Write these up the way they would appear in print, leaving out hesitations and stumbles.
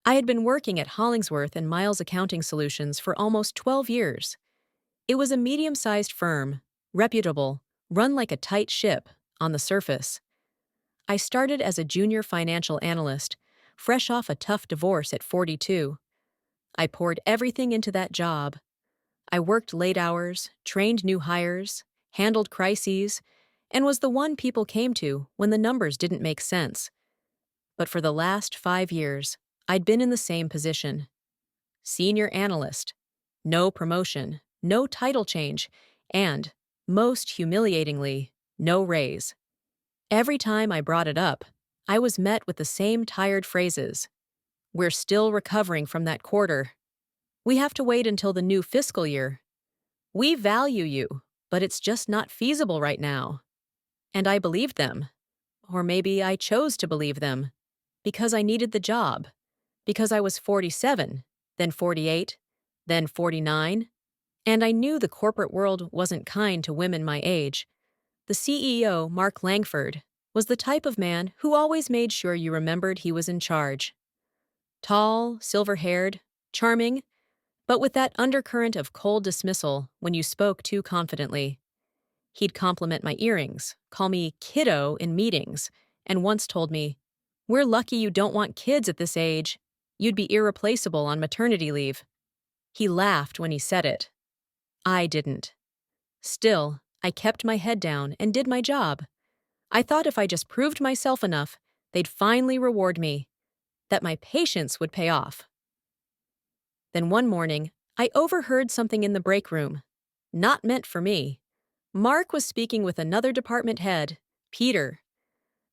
I had been working at Hollingsworth and Miles Accounting Solutions for almost 12 years. It was a medium-sized firm, reputable, run like a tight ship on the surface. I started as a junior financial analyst, fresh off a tough divorce at 42. I poured everything into that job. I worked late hours, trained new hires, handled crises, and was the one people came to when the numbers didn't make sense. But for the last 5 years, I'd been in the same position. Senior analyst. No promotion, no title change, and, most humiliatingly, no raise. Every time I brought it up, I was met with the same tired phrases. We're still recovering from that quarter. We have to wait until the new fiscal year. We value you, but it's just not feasible right now. And I believed them. Or maybe I chose to believe them. Because I needed the job. Because I was 47, then 48, then 49. And I knew the corporate world wasn't kind to women my age. The CEO, Mark Langford, was the type of man who always made sure you remembered he was in charge. Tall, silver-haired, charming, but with that undercurrent of cold dismissal when you spoke too confidently. He'd compliment my earrings, call me kiddo in meetings, and once told me, "We're lucky you don't want kids at this age. You'd be irreplaceable on maternity leave." He laughed when he said it. I didn't. Still, I kept my head down and did my job. I thought if I just proved myself enough, they'd finally reward me, that my patience would pay off. Then one morning, I overheard something in the break room. Not meant for me. Mark was speaking with another department head, Peter.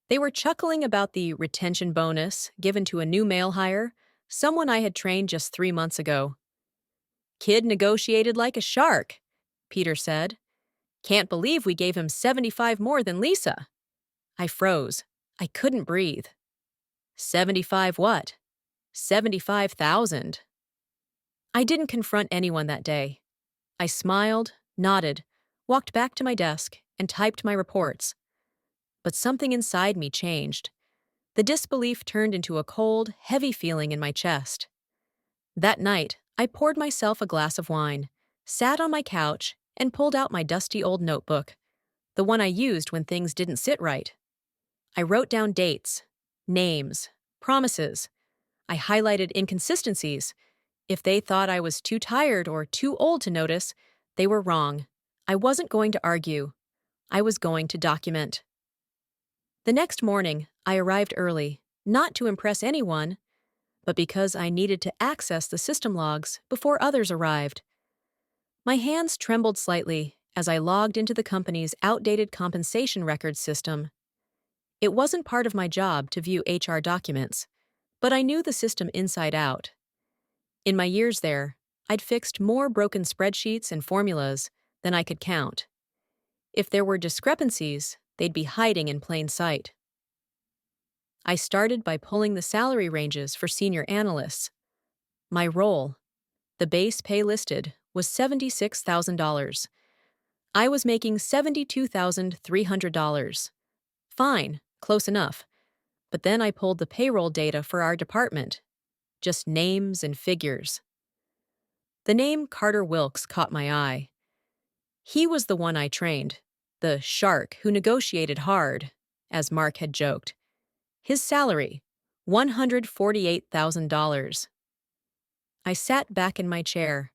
They were chuckling about the retention bonus given to a new male hire, someone I had trained just 3 months ago. "Kid negotiated like a shark," Peter said. "Can't believe we gave him 75 more than Lisa." I froze. I couldn't breathe. 75 what? 75,000. I didn't confront anyone that day. I smiled, nodded, walked back to my desk, and typed my reports. But something inside me changed. The disbelief turned into a cold, heavy feeling in my chest. That night, I poured myself a glass of wine, sat on my couch, and pulled out my dusty old notebook, the one I used when things didn't sit right. I wrote down dates, names, promises. I highlighted inconsistencies. If they thought I was too tired or too old to notice, they were wrong. I wasn't going to argue. I was going to document. The next morning, I arrived early, not to impress anyone, but because I needed to access the system logs before others arrived. My hands trembled slightly as I logged into the company's outdated compensation records system. It wasn't part of my job to view HR documents, but I knew the system inside out. In my years there, I'd fixed more broken spreadsheets and formulas than I could count. If there were discrepancies, they'd be hiding in plain sight. I started by pulling the salary ranges for senior analysts. My role, the base pay listed, was $76,000. I was making $72,300. Fine, close enough. But then I pulled the payroll data for our department. Just names and figures. The name Carter Wilkes caught my eye. He was the one I trained, the shark who negotiated hard, as Mark had joked. His salary, $148,000. I sat back in my chair.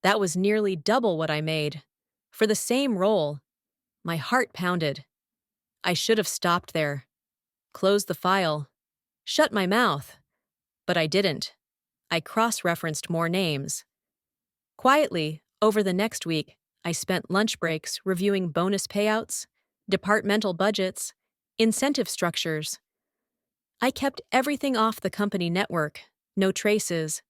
That was nearly double what I made. For the same role. My heart pounded. I should have stopped there. Closed the file. Shut my mouth. But I didn't. I cross-referenced more names. Quietly, over the next week, I spent lunch breaks reviewing bonus payouts, departmental budgets, incentive structures. I kept everything off the company network, no traces.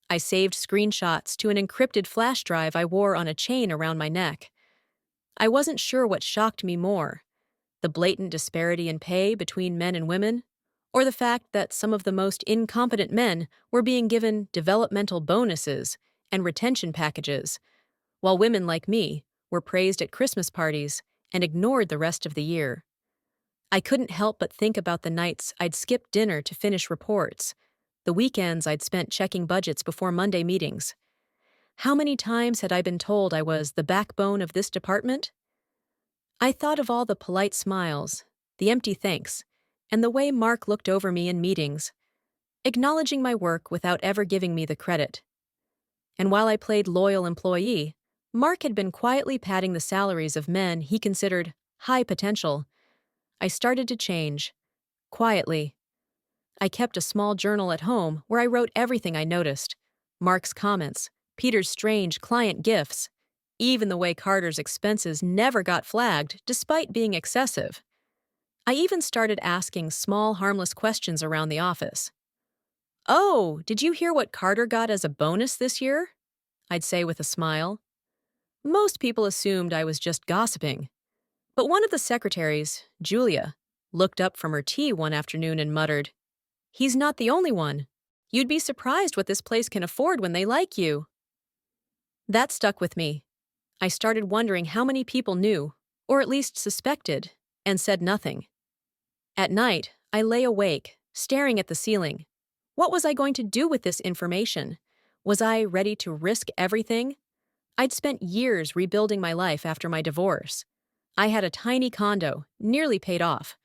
I saved screenshots to an encrypted flash drive I wore on a chain around my neck. I wasn't sure what shocked me more, the blatant disparity in pay between men and women, or the fact that some of the most incompetent men were being given developmental bonuses and retention packages, while women like me were praised at Christmas parties and ignored the rest of the year. I couldn't help but think about the nights I'd skip dinner to finish reports, The weekends I'd spent checking budgets before Monday meetings. How many times had I been told I was the backbone of this department? I thought of all the polite smiles, the empty thanks, and the way Mark looked over me in meetings, acknowledging my work without ever giving me the credit. And while I played loyal employee, Mark had been quietly padding the salaries of men he considered high potential. I started to change. Quietly. I kept a small journal at home where I wrote everything I noticed. Mark's comments, Peter's strange client gifts, even the way Carter's expenses never got flagged despite being excessive. I even started asking small, harmless questions around the office. "Oh, did you hear what Carter got as a bonus this year?" I'd say with a smile. Most people assumed I was just gossiping. But one of the secretaries, Julia, looked up from her tea one afternoon and muttered, "He's not the only one. You'd be surprised what this place can afford when they like you." That stuck with me. I started wondering how many people knew, or at least suspected, and said nothing. At night, I lay awake, staring at the ceiling. What was I going to do with this information? Was I ready to risk everything? I'd spent years rebuilding my life after my divorce. I had a tiny condo, nearly paid off.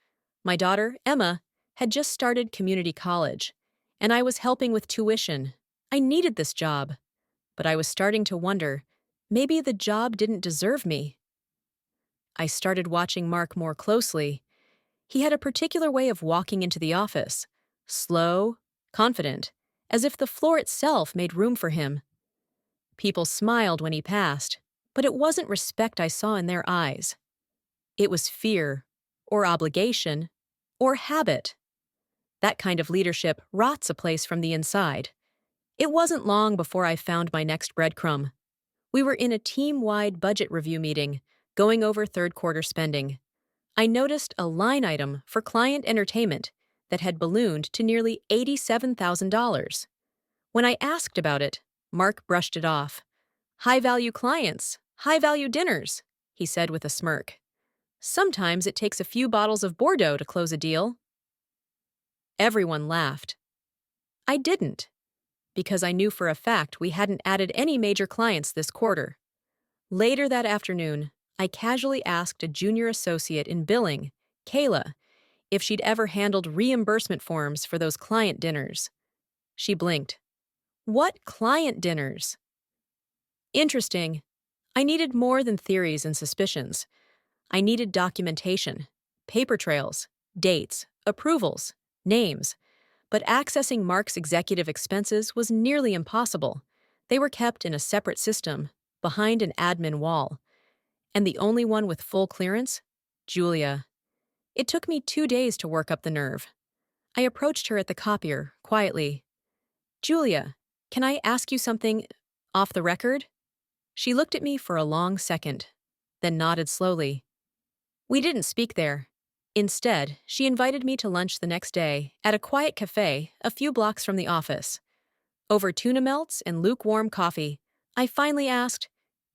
My daughter, Emma, had just started community college, and I was helping with tuition. I needed this job. But I was starting to wonder, maybe the job didn't deserve me. I started watching Mark more closely. He had a particular way of walking into the office, slow, confident, as if the floor itself made room for him. People smiled when he passed, but it wasn't respect I saw in their eyes. It was fear, or obligation, or habit. That kind of leadership rots a place from the inside. It wasn't long before I found my next breadcrumb. We were in a team-wide budget review meeting, going over third-quarter spending. I noticed a line item for client entertainment that had ballooned to nearly $87,000. When I asked about it, Mark brushed it off. "High-value clients, high-value dinners," he said with a smirk. "Sometimes it takes a few bottles of Bordeaux to close a deal." Everyone laughed. I didn't, because I knew for a fact we hadn't added any major clients this quarter. Later that afternoon, I casually asked a junior associate in billing, Kayla, if she'd ever handled reimbursement forms for those client dinners. She blinked. "What client dinners?" Interesting. I needed more than theories and suspicions. I needed documentation, paper trails, dates, approvals, names. But accessing Mark's executive expenses was nearly impossible. They were kept in a separate system, behind an admin wall. And the only one with full clearance? Julia. It took me 2 days to work up the nerve. I approached her at the copier, quietly. "Julia, can I ask you something off the record?" She looked at me for a long second, then nodded slowly. We didn't speak there. Instead, she invited me to lunch the next day at a quiet cafe a few blocks from the office. Over tuna melts and lukewarm coffee, I finally asked,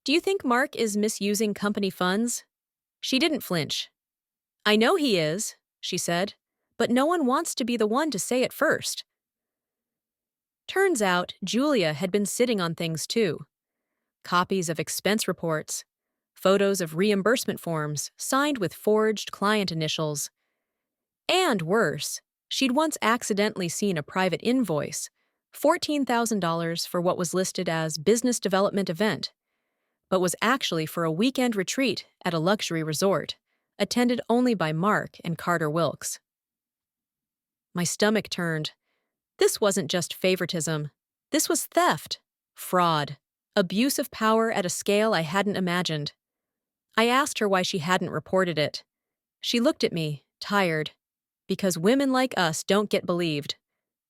"Do you think Mark is misusing company funds?" She didn't flinch. "I know he is," she said, "but no one wants to be the one to say it first." Turns out, Julia had been sitting on things too. Copies of expense reports, photos of reimbursement forms signed with forged client initials. And worse, she'd once accidentally seen a private invoice, $14,000 for what was listed as business development event, but was actually for a weekend retreat at a luxury resort, attended only by Mark and Carter Wilkes. My stomach turned. This wasn't just favoritism. This was theft, fraud, abuse of power at a scale I hadn't imagined. I asked her why she hadn't reported it. She looked at me, tired. Because women like us don't get believed.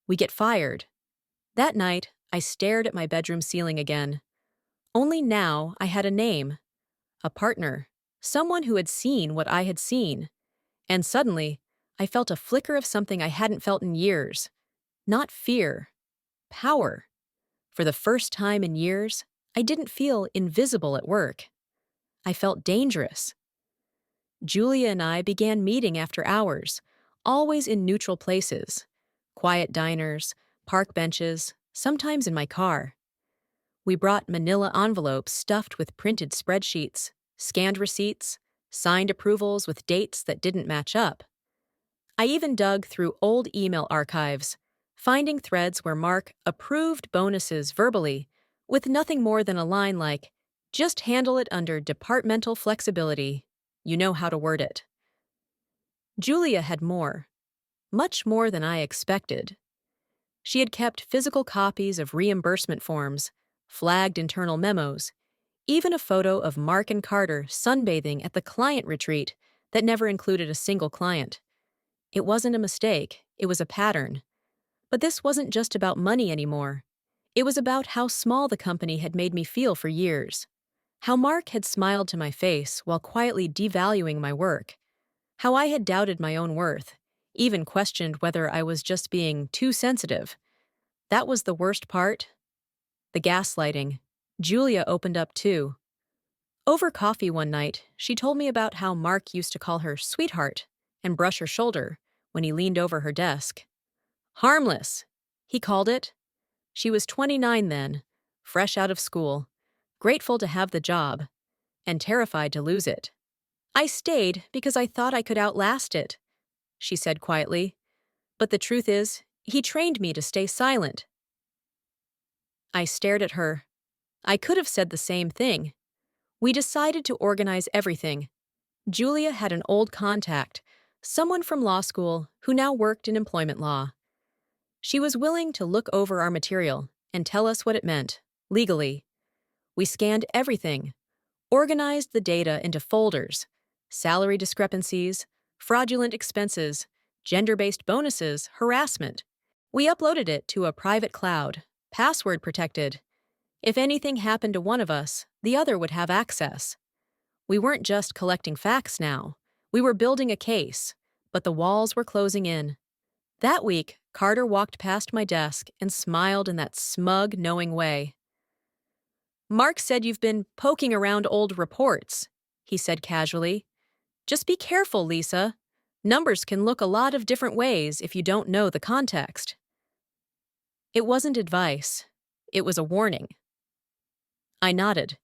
We get fired. That night, I stared at my bedroom ceiling again. Only now I had a name, a partner, someone who had seen what I had seen. And suddenly, I felt a flicker of something I hadn't felt in years. Not fear, power. For the first time in years, I didn't feel invisible at work. I felt dangerous. Julia and I began meeting after hours, always in neutral places, quiet diners, park benches, sometimes in my car. We brought manila envelopes stuffed with printed spreadsheets, scanned receipts, signed approvals with dates that didn't match up. I even dug through old email archives, finding threads where Mark approved bonuses verbally, with nothing more than a line like, "Just handle it under departmental flexibility. You know how to word it." Julia had more, much more than I expected. She had kept physical copies of reimbursement forms, flagged internal memos, even a photo of Mark and Carter sunbathing at the client retreat that never included a single client. It wasn't a mistake, it was a pattern. But this wasn't just about money anymore. It was about how small the company had made me feel for years. How Mark had smiled to my face while quietly devaluing my work. How I had doubted my own worth, even questioned whether I was just being too sensitive. That was the worst part. The gaslighting. Julia opened up too. Over coffee one night, she told me about how Mark used to call her sweetheart and brush her shoulder when he leaned over her desk. Harmless, he called it. She was 29 then, fresh out of school, grateful to have the job, and terrified to lose it. I stayed because I thought I could outlast it, she said quietly. But the truth is, he trained me to stay silent. I stared at her. I could have said the same thing. We decided to organize everything. Julia had an old contact, someone from law school who now worked in employment law. She was willing to look over our material and tell us what it meant, legally. We scanned everything, organized the data into folders, salary discrepancies, fraudulent expenses, gender-based bonuses, harassment. We uploaded it to a private cloud, password protected. If anything happened to one of us, the other would have access. We weren't just collecting facts now. We were building a case, but the walls were closing in. That week, Carter walked past my desk and smiled in that smug, knowing way. Mark said you've been poking around old reports, he said casually. Just be careful, Lisa. Numbers can look a lot of different ways if you don't know the context. It wasn't advice. It was a warning. I nodded.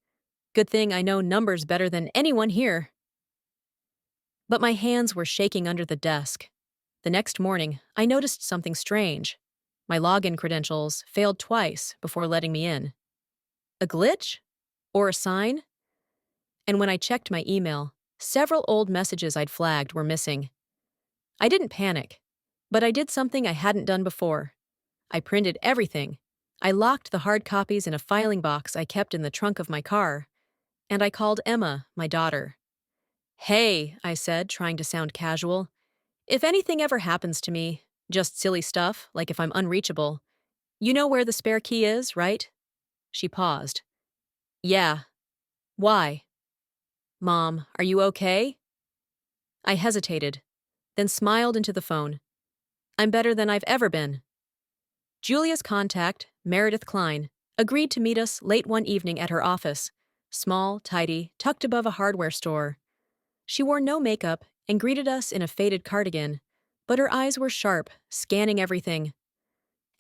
Good thing I know numbers better than anyone here. But my hands were shaking under the desk. The next morning, I noticed something strange. My login credentials failed twice before letting me in. A glitch? Or a sign? And when I checked my email, several old messages I'd flagged were missing. I didn't panic, but I did something I hadn't done before. I printed everything. I locked the hard copies in a filing box I kept in the trunk of my car, and I called Emma, my daughter. Hey, I said, trying to sound casual. If anything ever happens to me, just silly stuff, like if I'm unreachable, you know where the spare key is, right? She paused. Yeah. Why? Mom, are you okay? I hesitated, then smiled into the phone. I'm better than I've ever been. Julia's contact, Meredith Klein, agreed to meet us late one evening at her office, small, tidy, tucked above a hardware store. She wore no makeup and greeted us in a faded cardigan, but her eyes were sharp, scanning everything.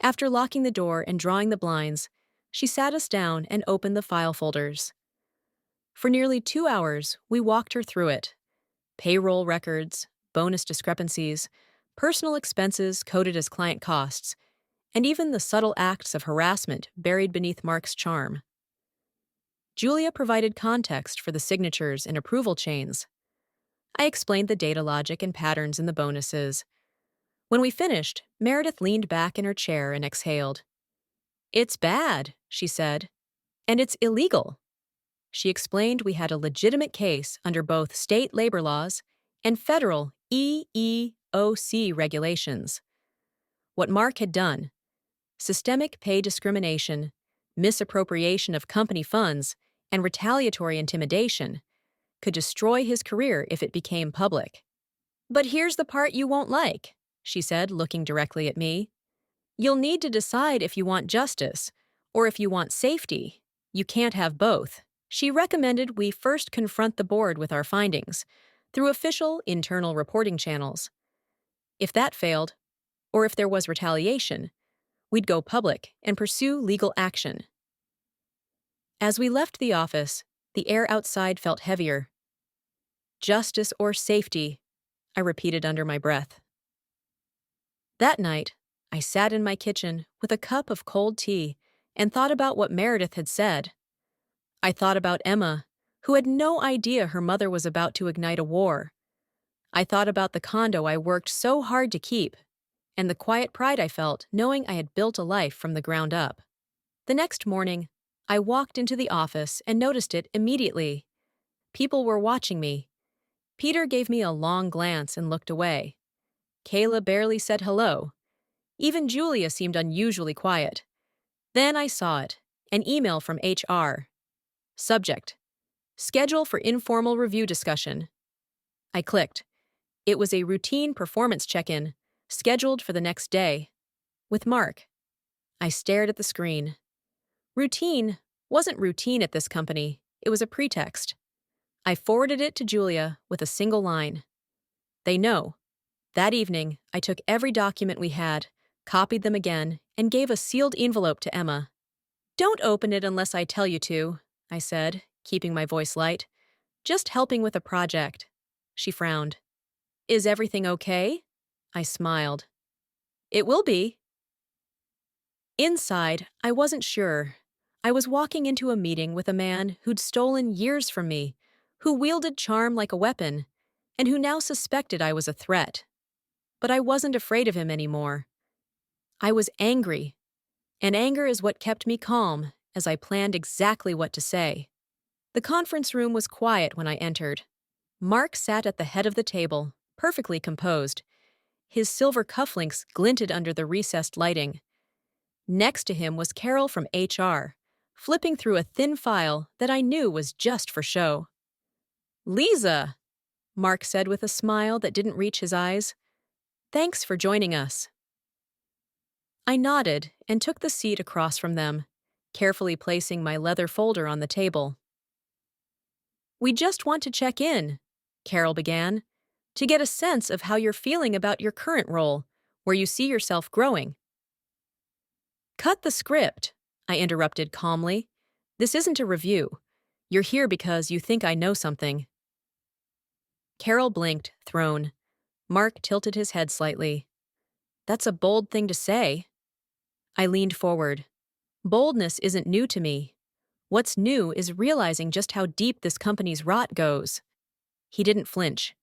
After locking the door and drawing the blinds, she sat us down and opened the file folders. For nearly 2 hours, we walked her through it. Payroll records, bonus discrepancies, personal expenses coded as client costs, and even the subtle acts of harassment buried beneath Mark's charm. Julia provided context for the signatures and approval chains. I explained the data logic and patterns in the bonuses. When we finished, Meredith leaned back in her chair and exhaled. It's bad, she said, and it's illegal. She explained we had a legitimate case under both state labor laws and federal EEOC regulations. What Mark had done, systemic pay discrimination, misappropriation of company funds, and retaliatory intimidation, could destroy his career if it became public. But here's the part you won't like, she said, looking directly at me. You'll need to decide if you want justice or if you want safety. You can't have both. She recommended we first confront the board with our findings through official internal reporting channels. If that failed, or if there was retaliation, We'd go public and pursue legal action. As we left the office, the air outside felt heavier. Justice or safety, I repeated under my breath. That night, I sat in my kitchen with a cup of cold tea and thought about what Meredith had said. I thought about Emma, who had no idea her mother was about to ignite a war. I thought about the condo I worked so hard to keep, and the quiet pride I felt knowing I had built a life from the ground up. The next morning, I walked into the office and noticed it immediately. People were watching me. Peter gave me a long glance and looked away. Kayla barely said hello. Even Julia seemed unusually quiet. Then I saw it, an email from HR. Subject: Schedule for informal review discussion. I clicked. It was a routine performance check-in, scheduled for the next day, with Mark. I stared at the screen. Routine wasn't routine at this company, it was a pretext. I forwarded it to Julia with a single line. They know. That evening, I took every document we had, copied them again, and gave a sealed envelope to Emma. Don't open it unless I tell you to, I said, keeping my voice light. Just helping with a project. She frowned. Is everything okay? I smiled. It will be. Inside, I wasn't sure. I was walking into a meeting with a man who'd stolen years from me, who wielded charm like a weapon, and who now suspected I was a threat. But I wasn't afraid of him anymore. I was angry, and anger is what kept me calm as I planned exactly what to say. The conference room was quiet when I entered. Mark sat at the head of the table, perfectly composed. His silver cufflinks glinted under the recessed lighting. Next to him was Carol from HR, flipping through a thin file that I knew was just for show. Lisa, Mark said with a smile that didn't reach his eyes. Thanks for joining us. I nodded and took the seat across from them, carefully placing my leather folder on the table. We just want to check in, Carol began, to get a sense of how you're feeling about your current role, where you see yourself growing. Cut the script, I interrupted calmly. This isn't a review. You're here because you think I know something. Carol blinked, thrown. Mark tilted his head slightly. That's a bold thing to say. I leaned forward. Boldness isn't new to me. What's new is realizing just how deep this company's rot goes. He didn't flinch.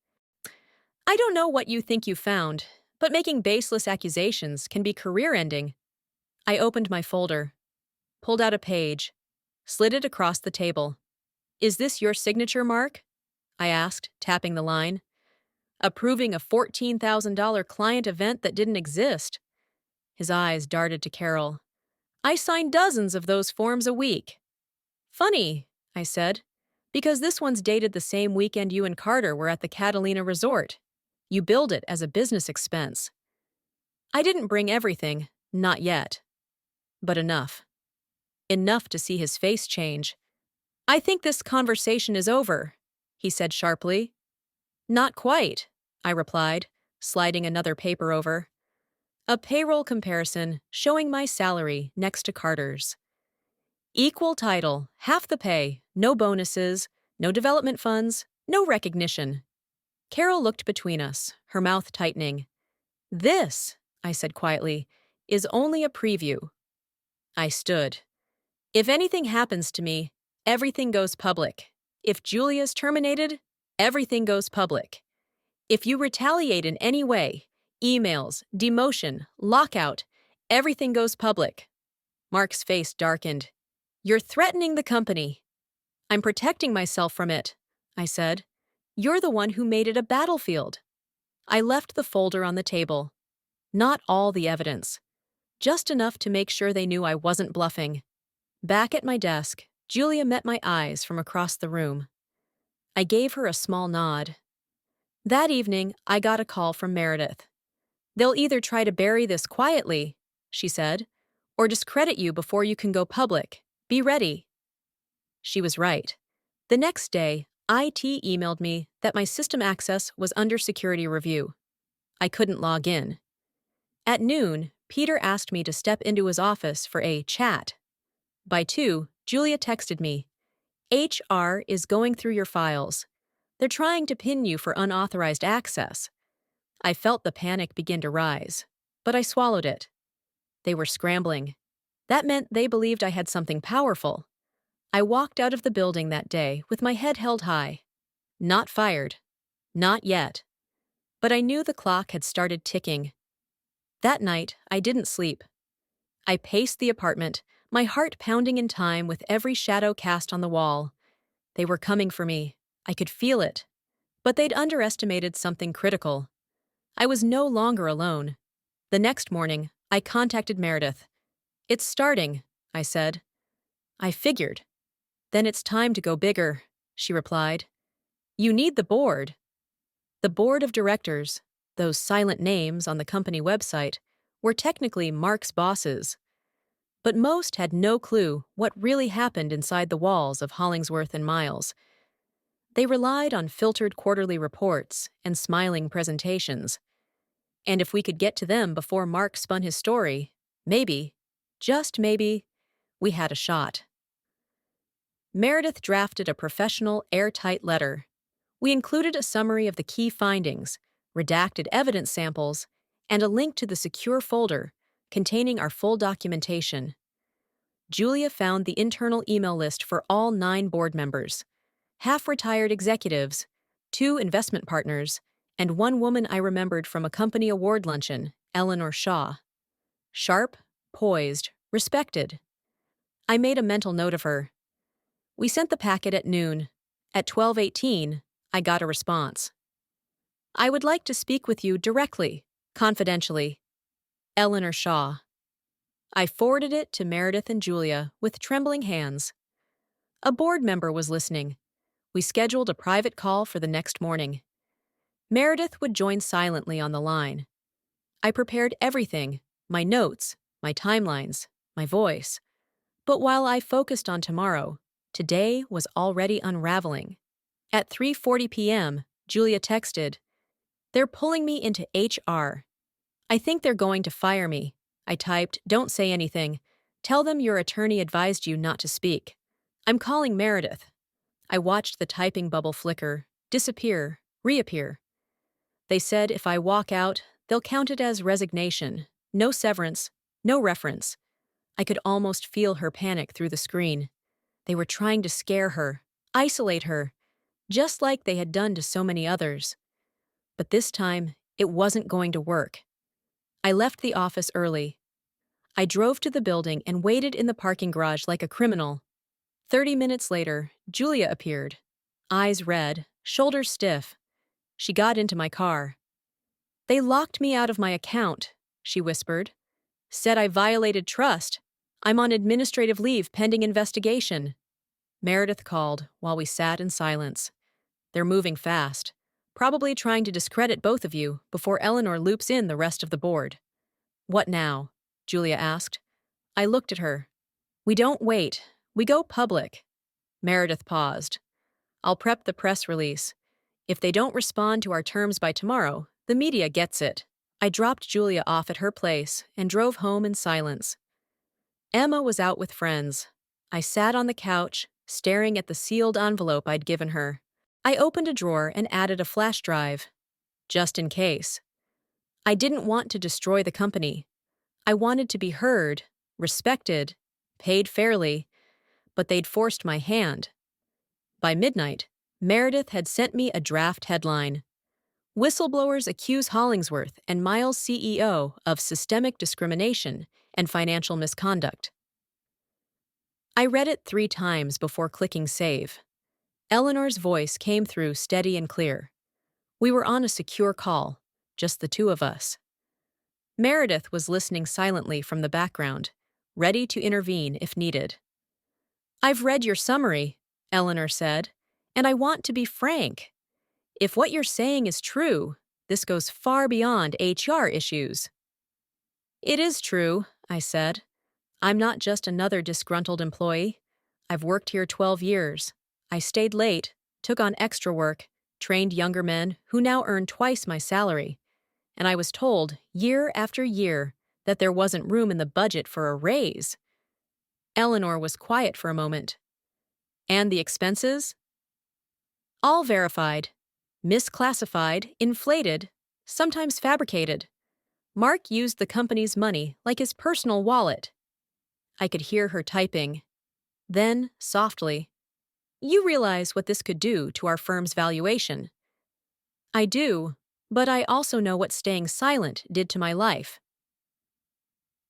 I don't know what you think you found, but making baseless accusations can be career-ending. I opened my folder, pulled out a page, slid it across the table. Is this your signature, Mark? I asked, tapping the line. Approving a $14,000 client event that didn't exist. His eyes darted to Carol. I sign dozens of those forms a week. Funny, I said, because this one's dated the same weekend you and Carter were at the Catalina Resort. You billed it as a business expense. I didn't bring everything, not yet. But enough. Enough to see his face change. I think this conversation is over, he said sharply. Not quite, I replied, sliding another paper over. A payroll comparison showing my salary next to Carter's. Equal title, half the pay, no bonuses, no development funds, no recognition. Carol looked between us, her mouth tightening. This, I said quietly, is only a preview. I stood. If anything happens to me, everything goes public. If Julia's terminated, everything goes public. If you retaliate in any way, emails, demotion, lockout, everything goes public. Mark's face darkened. You're threatening the company. I'm protecting myself from it, I said. You're the one who made it a battlefield. I left the folder on the table. Not all the evidence. Just enough to make sure they knew I wasn't bluffing. Back at my desk, Julia met my eyes from across the room. I gave her a small nod. That evening, I got a call from Meredith. They'll either try to bury this quietly, she said, or discredit you before you can go public. Be ready. She was right. The next day, IT emailed me that my system access was under security review. I couldn't log in. At noon, Peter asked me to step into his office for a chat. By 2, Julia texted me, HR is going through your files. They're trying to pin you for unauthorized access. I felt the panic begin to rise, but I swallowed it. They were scrambling. That meant they believed I had something powerful. I walked out of the building that day with my head held high. Not fired. Not yet. But I knew the clock had started ticking. That night, I didn't sleep. I paced the apartment, my heart pounding in time with every shadow cast on the wall. They were coming for me. I could feel it. But they'd underestimated something critical. I was no longer alone. The next morning, I contacted Meredith. It's starting, I said. I figured. Then it's time to go bigger, she replied. You need the board. The board of directors, those silent names on the company website, were technically Mark's bosses. But most had no clue what really happened inside the walls of Hollingsworth and Miles. They relied on filtered quarterly reports and smiling presentations. And if we could get to them before Mark spun his story, maybe, just maybe, we had a shot. Meredith drafted a professional, airtight letter. We included a summary of the key findings, redacted evidence samples, and a link to the secure folder containing our full documentation. Julia found the internal email list for all 9 board members, half-retired executives, 2 investment partners, and 1 woman I remembered from a company award luncheon, Eleanor Shaw. Sharp, poised, respected. I made a mental note of her. We sent the packet at noon. At 12:18, I got a response. I would like to speak with you directly, confidentially. Eleanor Shaw. I forwarded it to Meredith and Julia with trembling hands. A board member was listening. We scheduled a private call for the next morning. Meredith would join silently on the line. I prepared everything, my notes, my timelines, my voice. But while I focused on tomorrow, today was already unraveling. At 3:40 p.m., Julia texted, They're pulling me into HR. I think they're going to fire me. I typed, Don't say anything. Tell them your attorney advised you not to speak. I'm calling Meredith. I watched the typing bubble flicker, disappear, reappear. They said if I walk out, they'll count it as resignation. No severance, no reference. I could almost feel her panic through the screen. They were trying to scare her, isolate her, just like they had done to so many others. But this time, it wasn't going to work. I left the office early. I drove to the building and waited in the parking garage like a criminal. 30 minutes later, Julia appeared. Eyes red, shoulders stiff. She got into my car. They locked me out of my account, she whispered. Said I violated trust. I'm on administrative leave pending investigation. Meredith called while we sat in silence. They're moving fast, probably trying to discredit both of you before Eleanor loops in the rest of the board. What now? Julia asked. I looked at her. We don't wait. We go public. Meredith paused. I'll prep the press release. If they don't respond to our terms by tomorrow, the media gets it. I dropped Julia off at her place and drove home in silence. Emma was out with friends. I sat on the couch, staring at the sealed envelope I'd given her. I opened a drawer and added a flash drive. Just in case. I didn't want to destroy the company. I wanted to be heard, respected, paid fairly, but they'd forced my hand. By midnight, Meredith had sent me a draft headline. Whistleblowers accuse Hollingsworth and Miles' CEO of systemic discrimination and financial misconduct. I read it 3 times before clicking save. Eleanor's voice came through steady and clear. We were on a secure call, just the 2 of us. Meredith was listening silently from the background, ready to intervene if needed. I've read your summary, Eleanor said, and I want to be frank. If what you're saying is true, this goes far beyond HR issues. It is true, I said. I'm not just another disgruntled employee. I've worked here 12 years. I stayed late, took on extra work, trained younger men who now earn twice my salary. And I was told, year after year, that there wasn't room in the budget for a raise. Eleanor was quiet for a moment. And the expenses? All verified, misclassified, inflated, sometimes fabricated. Mark used the company's money like his personal wallet. I could hear her typing. Then, softly, "You realize what this could do to our firm's valuation." "I do, but I also know what staying silent did to my life."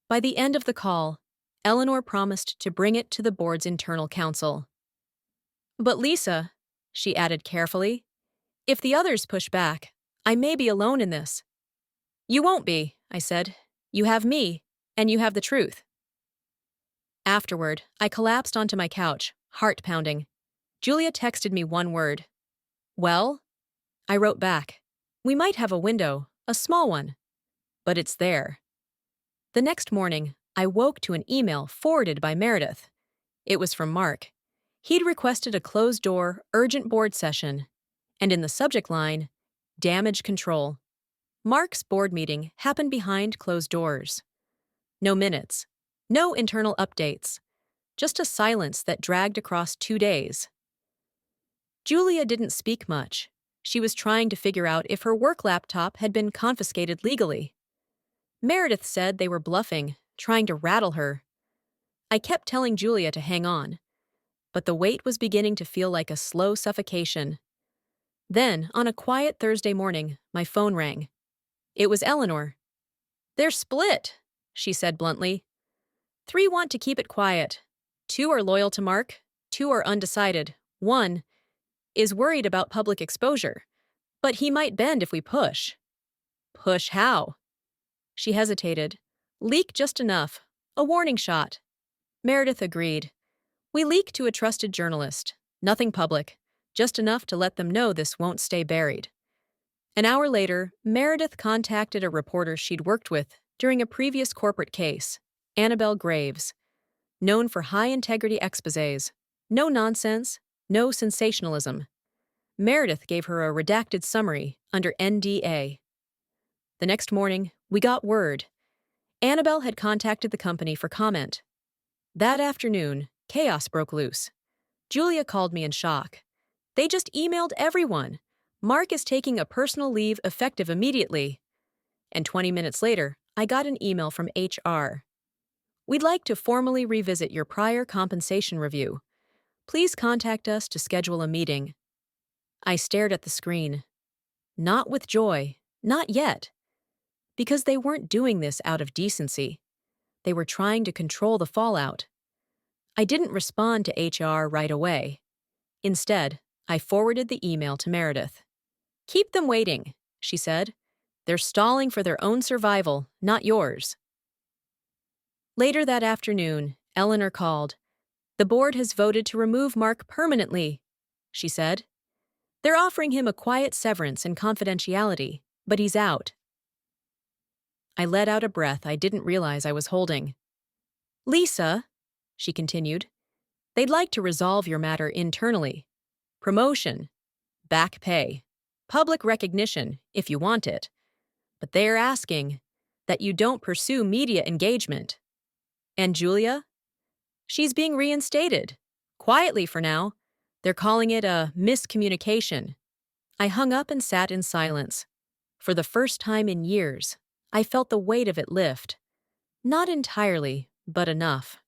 By the end of the call, Eleanor promised to bring it to the board's internal counsel. "But Lisa," she added carefully, "if the others push back, I may be alone in this." "You won't be," I said. "You have me, and you have the truth." Afterward, I collapsed onto my couch, heart pounding. Julia texted me one word. "Well?" I wrote back. "We might have a window, a small one. But it's there." The next morning, I woke to an email forwarded by Meredith. It was from Mark. He'd requested a closed-door, urgent board session, and in the subject line, damage control. Mark's board meeting happened behind closed doors. No minutes, no internal updates, just a silence that dragged across 2 days. Julia didn't speak much. She was trying to figure out if her work laptop had been confiscated legally. Meredith said they were bluffing, trying to rattle her. I kept telling Julia to hang on, but the weight was beginning to feel like a slow suffocation. Then, on a quiet Thursday morning, my phone rang. It was Eleanor. "They're split," she said bluntly. 3 want to keep it quiet. 2 are loyal to Mark. 2 are undecided. 1 is worried about public exposure. But he might bend if we push. "Push how?" She hesitated. "Leak just enough. A warning shot." Meredith agreed. "We leak to a trusted journalist. Nothing public. Just enough to let them know this won't stay buried." An hour later, Meredith contacted a reporter she'd worked with during a previous corporate case, Annabelle Graves, known for high-integrity exposés. No nonsense, no sensationalism. Meredith gave her a redacted summary under NDA. The next morning, we got word. Annabelle had contacted the company for comment. That afternoon, chaos broke loose. Julia called me in shock. "They just emailed everyone. Mark is taking a personal leave effective immediately." And 20 minutes later, I got an email from HR. "We'd like to formally revisit your prior compensation review. Please contact us to schedule a meeting." I stared at the screen. Not with joy, not yet. Because they weren't doing this out of decency. They were trying to control the fallout. I didn't respond to HR right away. Instead, I forwarded the email to Meredith. "Keep them waiting," she said. "They're stalling for their own survival, not yours." Later that afternoon, Eleanor called. "The board has voted to remove Mark permanently," she said. "They're offering him a quiet severance and confidentiality, but he's out." I let out a breath I didn't realize I was holding. "Lisa," she continued, "they'd like to resolve your matter internally. Promotion, back pay, public recognition, if you want it. But they're asking that you don't pursue media engagement." And Julia? She's being reinstated. Quietly for now. They're calling it a miscommunication. I hung up and sat in silence. For the first time in years, I felt the weight of it lift. Not entirely, but enough.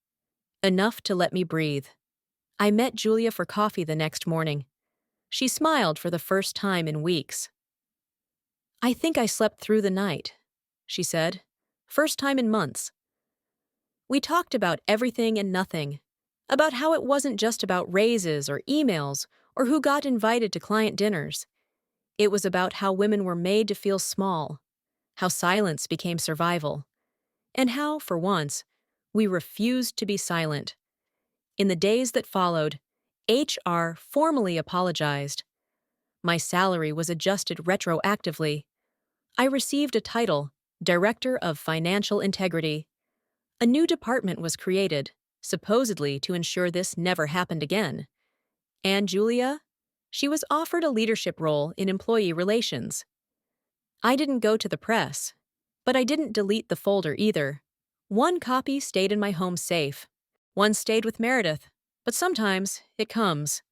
Enough to let me breathe. I met Julia for coffee the next morning. She smiled for the first time in weeks. "I think I slept through the night," she said. "First time in months." We talked about everything and nothing. About how it wasn't just about raises or emails or who got invited to client dinners. It was about how women were made to feel small, how silence became survival, and how, for once, we refused to be silent. In the days that followed, HR formally apologized. My salary was adjusted retroactively. I received a title, Director of Financial Integrity. A new department was created, supposedly to ensure this never happened again. And Julia? She was offered a leadership role in employee relations. I didn't go to the press. But I didn't delete the folder either. One copy stayed in my home safe. One stayed with Meredith. But sometimes it comes.